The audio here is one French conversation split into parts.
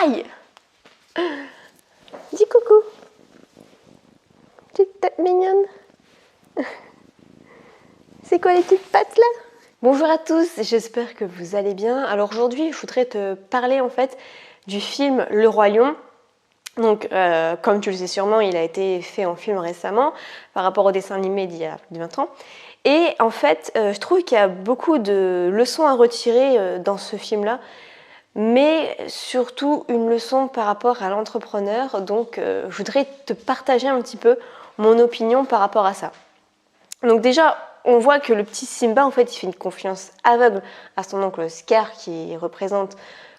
Aïe! Dis coucou! Petite tête mignonne! C'est quoi les petites pattes là? Bonjour à tous, j'espère que vous allez bien. Alors aujourd'hui, je voudrais te parler en fait du film Le Roi Lion. Donc, comme tu le sais sûrement, il a été fait en film récemment par rapport au dessin animé d'il y a plus de 20 ans. Et en fait, je trouve qu'il y a beaucoup de leçons à retirer dans ce film-là, mais surtout une leçon par rapport à l'entrepreneur. Donc, je voudrais te partager un petit peu mon opinion par rapport à ça. Donc déjà, on voit que le petit Simba, en fait, il fait une confiance aveugle à son oncle Scar, qui représente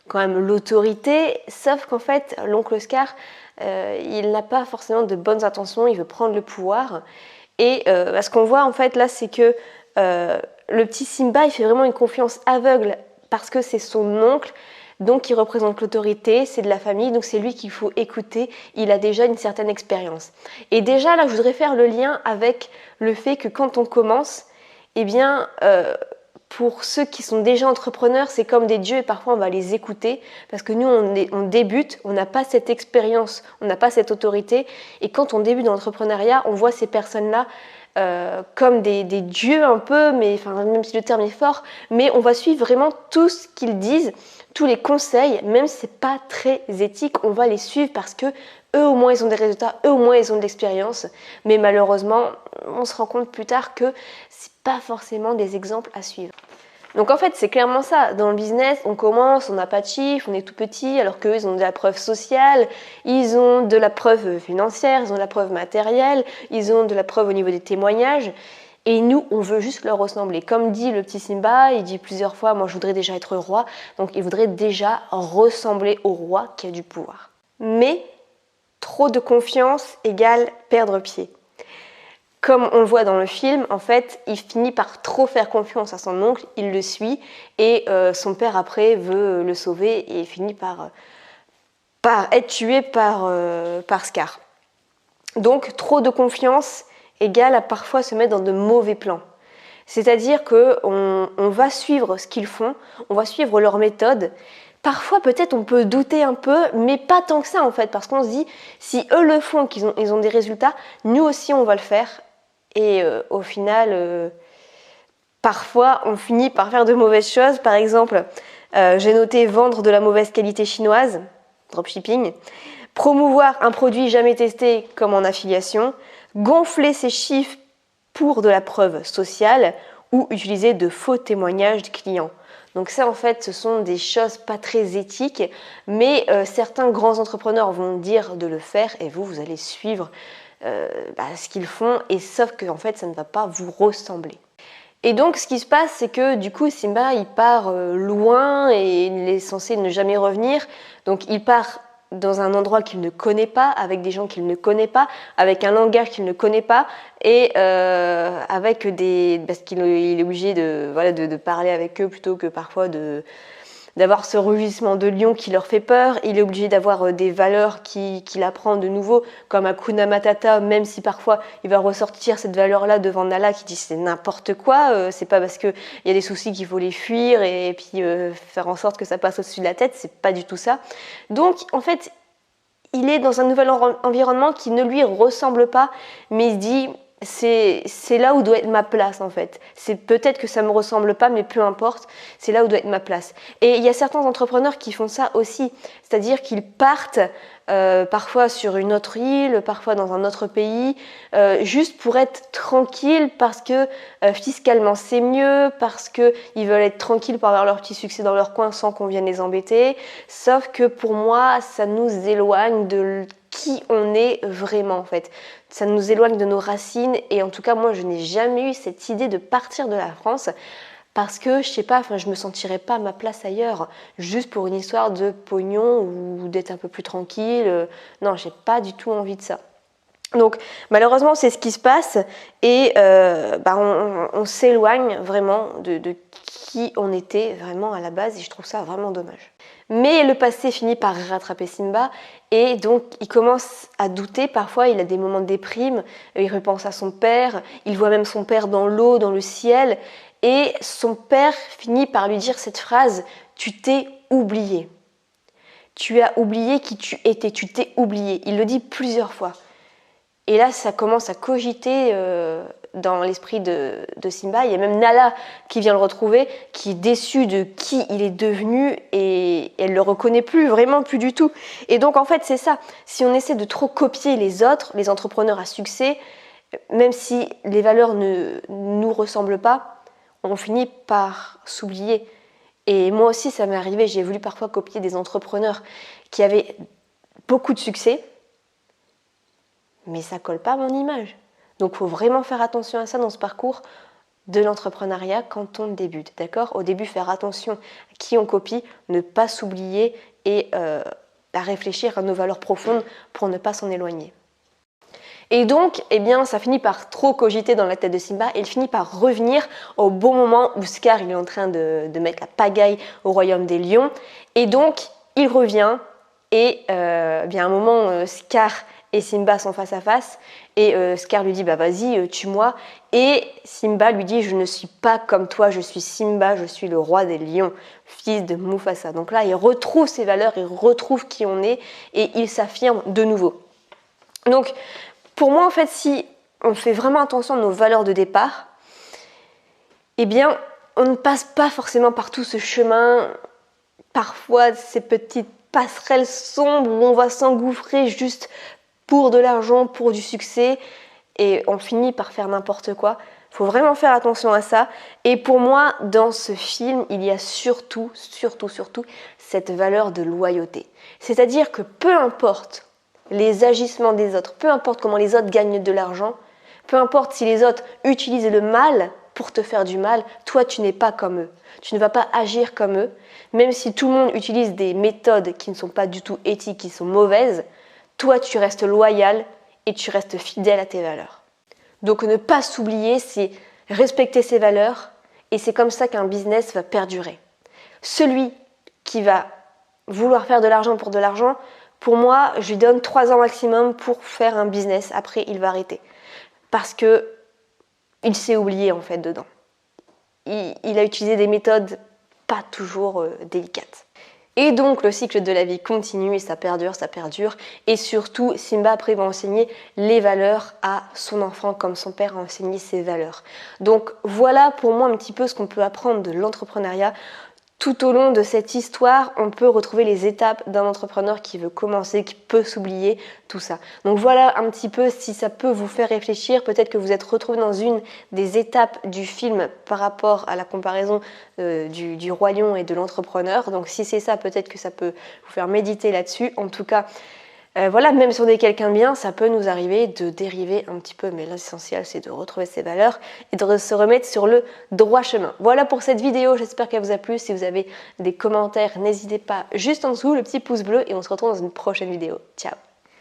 quand même l'autorité, sauf qu'en fait, l'oncle Scar, il n'a pas forcément de bonnes intentions, il veut prendre le pouvoir. Et ce qu'on voit, en fait, là, c'est que le petit Simba, il fait vraiment une confiance aveugle parce que c'est son oncle, donc il représente l'autorité, c'est de la famille, donc c'est lui qu'il faut écouter, il a déjà une certaine expérience. Et déjà là, je voudrais faire le lien avec le fait que quand on commence, eh bien, pour ceux qui sont déjà entrepreneurs, c'est comme des dieux et parfois on va les écouter parce que nous, on débute, on n'a pas cette expérience, on n'a pas cette autorité. Et quand on débute dans l'entrepreneuriat, on voit ces personnes-là comme des dieux un peu, mais enfin, même si le terme est fort, mais on va suivre vraiment tout ce qu'ils disent, tous les conseils, même si c'est pas très éthique, on va les suivre parce que eux au moins ils ont des résultats, eux au moins ils ont de l'expérience, mais malheureusement on se rend compte plus tard que c'est pas forcément des exemples à suivre. Donc en fait c'est clairement ça, dans le business on commence, on n'a pas de chiffres, on est tout petit, alors qu'eux ils ont de la preuve sociale, ils ont de la preuve financière, ils ont de la preuve matérielle, ils ont de la preuve au niveau des témoignages. Et nous, on veut juste leur ressembler. Comme dit le petit Simba, il dit plusieurs fois, moi je voudrais déjà être roi, donc il voudrait déjà ressembler au roi qui a du pouvoir. Mais trop de confiance égale perdre pied. Comme on le voit dans le film, en fait, il finit par trop faire confiance à son oncle, il le suit, et son père après veut le sauver et il finit par être tué par Scar. Donc trop de confiance égale à parfois se mettre dans de mauvais plans. C'est-à-dire qu'on va suivre ce qu'ils font, on va suivre leur méthode. Parfois, peut-être, on peut douter un peu, mais pas tant que ça, en fait, parce qu'on se dit, si eux le font, ils ont des résultats, nous aussi, on va le faire. Et au final, parfois, on finit par faire de mauvaises choses. Par exemple, j'ai noté vendre de la mauvaise qualité chinoise, dropshipping, promouvoir un produit jamais testé comme en affiliation, gonfler ses chiffres pour de la preuve sociale ou utiliser de faux témoignages de clients. Donc ça, en fait, ce sont des choses pas très éthiques, mais certains grands entrepreneurs vont dire de le faire et vous allez suivre ce qu'ils font, et sauf que en fait, ça ne va pas vous ressembler. Et donc, ce qui se passe, c'est que du coup, Simba, il part loin et il est censé ne jamais revenir. Donc, il part dans un endroit qu'il ne connaît pas, avec des gens qu'il ne connaît pas, avec un langage qu'il ne connaît pas, et avec parce qu'il est obligé de parler avec eux plutôt que parfois d'avoir ce rugissement de lion qui leur fait peur. Il est obligé d'avoir des valeurs qu'il apprend de nouveau, comme Hakuna Matata, même si parfois il va ressortir cette valeur-là devant Nala qui dit c'est n'importe quoi, c'est pas parce qu'il y a des soucis qu'il faut les fuir et puis faire en sorte que ça passe au-dessus de la tête, c'est pas du tout ça. Donc en fait, il est dans un nouvel environnement qui ne lui ressemble pas, mais il se dit c'est là où doit être ma place en fait. C'est peut-être que ça me ressemble pas, mais peu importe, c'est là où doit être ma place. Et il y a certains entrepreneurs qui font ça aussi, c'est-à-dire qu'ils partent parfois sur une autre île, parfois dans un autre pays, juste pour être tranquille parce que fiscalement c'est mieux, parce qu'ils veulent être tranquilles pour avoir leur petit succès dans leur coin sans qu'on vienne les embêter. Sauf que pour moi, ça nous éloigne de qui on est vraiment en fait. Ça nous éloigne de nos racines, et en tout cas moi je n'ai jamais eu cette idée de partir de la France parce que je sais pas, je me sentirais pas à ma place ailleurs juste pour une histoire de pognon ou d'être un peu plus tranquille. Non, j'ai pas du tout envie de ça. Donc malheureusement c'est ce qui se passe, et on s'éloigne vraiment de qui on était vraiment à la base, et je trouve ça vraiment dommage. Mais le passé finit par rattraper Simba, et donc il commence à douter. Parfois il a des moments de déprime, il repense à son père, il voit même son père dans l'eau, dans le ciel, et son père finit par lui dire cette phrase: tu t'es oublié. tu as oublié qui tu étais, tu t'es oublié. Il le dit plusieurs fois. Et là, ça commence à cogiter dans l'esprit de Simba. Il y a même Nala qui vient le retrouver, qui est déçue de qui il est devenu et elle ne le reconnaît plus, vraiment plus du tout. Et donc, en fait, c'est ça. Si on essaie de trop copier les autres, les entrepreneurs à succès, même si les valeurs ne nous ressemblent pas, on finit par s'oublier. Et moi aussi, ça m'est arrivé. J'ai voulu parfois copier des entrepreneurs qui avaient beaucoup de succès, mais ça colle pas à mon image. Donc il faut vraiment faire attention à ça dans ce parcours de l'entrepreneuriat quand on débute, d'accord? Au début, faire attention à qui on copie, ne pas s'oublier et à réfléchir à nos valeurs profondes pour ne pas s'en éloigner. Et donc, eh bien, ça finit par trop cogiter dans la tête de Simba et il finit par revenir au bon moment où Scar il est en train de mettre la pagaille au royaume des lions. Et donc, il revient et bien, à un moment, Scar et Simba sont face à face et Scar lui dit bah vas-y tue-moi et Simba lui dit je ne suis pas comme toi, je suis Simba, je suis le roi des lions, fils de Mufasa. Donc là il retrouve ses valeurs, il retrouve qui on est et il s'affirme de nouveau. Donc pour moi en fait si on fait vraiment attention à nos valeurs de départ, eh bien on ne passe pas forcément par tout ce chemin, parfois ces petites passerelles sombres où on va s'engouffrer juste pour de l'argent, pour du succès, et on finit par faire n'importe quoi. Il faut vraiment faire attention à ça. Et pour moi, dans ce film, il y a surtout cette valeur de loyauté. C'est-à-dire que peu importe les agissements des autres, peu importe comment les autres gagnent de l'argent, peu importe si les autres utilisent le mal pour te faire du mal, toi tu n'es pas comme eux. Tu ne vas pas agir comme eux, même si tout le monde utilise des méthodes qui ne sont pas du tout éthiques, qui sont mauvaises. Toi, tu restes loyal et tu restes fidèle à tes valeurs. Donc ne pas s'oublier, c'est respecter ses valeurs et c'est comme ça qu'un business va perdurer. Celui qui va vouloir faire de l'argent pour de l'argent, pour moi, je lui donne 3 ans maximum pour faire un business. Après, il va arrêter. Parce que il s'est oublié en fait dedans. Il a utilisé des méthodes pas toujours délicates. Et donc le cycle de la vie continue et ça perdure. Et surtout, Simba après va enseigner les valeurs à son enfant comme son père a enseigné ses valeurs. Donc voilà pour moi un petit peu ce qu'on peut apprendre de l'entrepreneuriat. Tout au long de cette histoire, on peut retrouver les étapes d'un entrepreneur qui veut commencer, qui peut s'oublier, tout ça. Donc voilà un petit peu si ça peut vous faire réfléchir. Peut-être que vous êtes retrouvé dans une des étapes du film par rapport à la comparaison du roi lion et de l'entrepreneur. Donc si c'est ça, peut-être que ça peut vous faire méditer là-dessus. En tout cas, voilà, même si on est quelqu'un de bien, ça peut nous arriver de dériver un petit peu, mais l'essentiel c'est de retrouver ses valeurs et de se remettre sur le droit chemin. Voilà pour cette vidéo, j'espère qu'elle vous a plu. Si vous avez des commentaires, n'hésitez pas juste en dessous, le petit pouce bleu et on se retrouve dans une prochaine vidéo. Ciao!